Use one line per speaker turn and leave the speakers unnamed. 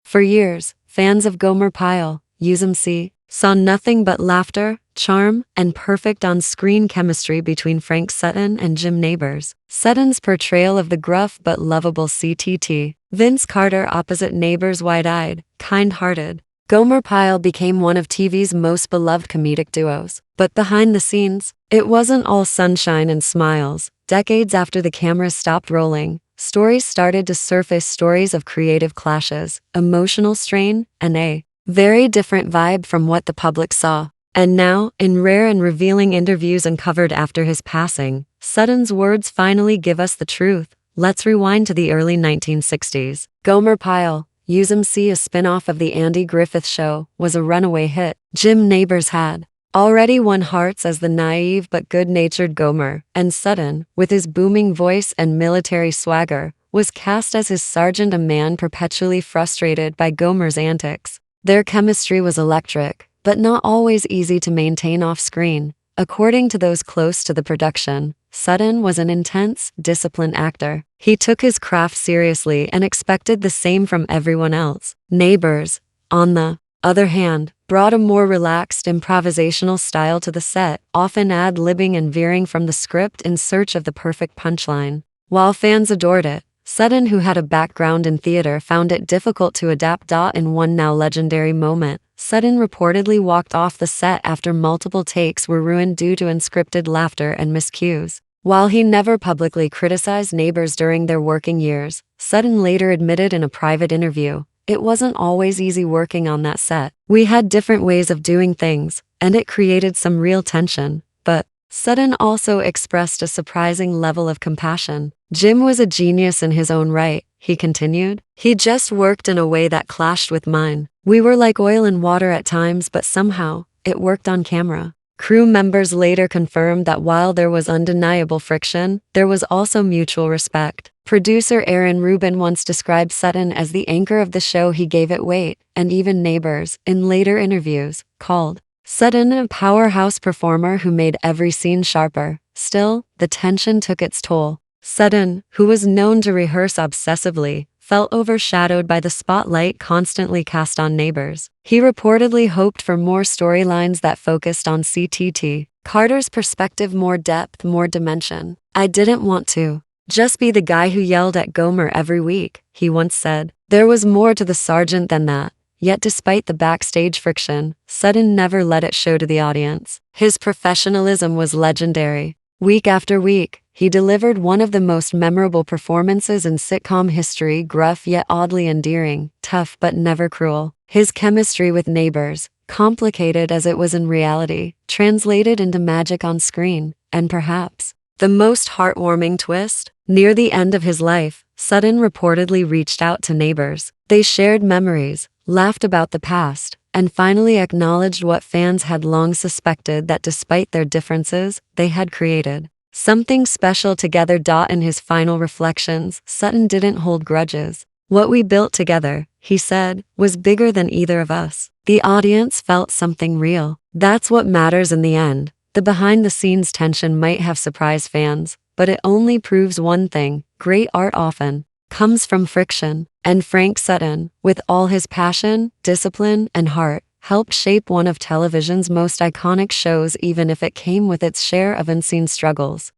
For years, fans of Gomer Pyle, U.S.M.C, saw nothing but laughter, charm, and perfect on-screen chemistry between Frank Sutton and Jim Nabors. Sutton's portrayal of the gruff but lovable CTT, Vince Carter opposite Nabors' wide-eyed, kind-hearted. Gomer Pyle became one of TV's most beloved comedic duos. But behind the scenes, it wasn't all sunshine and smiles. Decades after the cameras stopped rolling, stories started to surface, stories of creative clashes, emotional strain, and a very different vibe from what the public saw. And now, in rare and revealing interviews uncovered after his passing, Sutton's words finally give us the truth. Let's rewind to the early 1960s. Gomer Pyle, U.S.M.C, a spin-off of The Andy Griffith Show, was a runaway hit. Jim Nabors had already won hearts as the naive but good-natured Gomer, and Sutton, with his booming voice and military swagger, was cast as his sergeant, a man perpetually frustrated by Gomer's antics. Their chemistry was electric, but not always easy to maintain off-screen. According to those close to the production, Sutton was an intense, disciplined actor. He took his craft seriously and expected the same from everyone else. Nabors, on the other hand, brought a more relaxed, improvisational style to the set, often ad-libbing and veering from the script in search of the perfect punchline. While fans adored it, Sutton, who had a background in theater, found it difficult to adapt. In one now legendary moment, Sutton reportedly walked off the set after multiple takes were ruined due to unscripted laughter and miscues. While he never publicly criticized Nabors during their working years, Sutton later admitted in a private interview, "It wasn't always easy working on that set. We had different ways of doing things, and it created some real tension." But Sutton also expressed a surprising level of compassion. "Jim was a genius in his own right," he continued. "He just worked in a way that clashed with mine. We were like oil and water at times, but somehow, it worked on camera." Crew members later confirmed that while there was undeniable friction, there was also mutual respect. Producer Aaron Rubin once described Sutton as the anchor of the show. He gave it weight, and even Nabors, in later interviews, called Sutton a powerhouse performer who made every scene sharper. Still, the tension took its toll. Sutton, who was known to rehearse obsessively, felt overshadowed by the spotlight constantly cast on Nabors. He reportedly hoped for more storylines that focused on CTT. Carter's perspective, more depth, more dimension. "I didn't want to just be the guy who yelled at Gomer every week," he once said. There was more to the sergeant than that. Yet despite the backstage friction, Sutton never let it show to the audience. His professionalism was legendary. Week after week, he delivered one of the most memorable performances in sitcom history, gruff yet oddly endearing, tough but never cruel. His chemistry with Nabors, complicated as it was in reality, translated into magic on screen, and perhaps the most heartwarming twist? Near the end of his life, Sutton reportedly reached out to Nabors. They shared memories, laughed about the past, and finally acknowledged what fans had long suspected, that despite their differences, they had created something special together. In his final reflections, Sutton didn't hold grudges. "What we built together," he said, "was bigger than either of us. The audience felt something real. That's what matters in the end." The behind-the-scenes tension might have surprised fans, but it only proves one thing: great art often comes from friction. And Frank Sutton, with all his passion, discipline, and heart, helped shape one of television's most iconic shows, even if it came with its share of unseen struggles.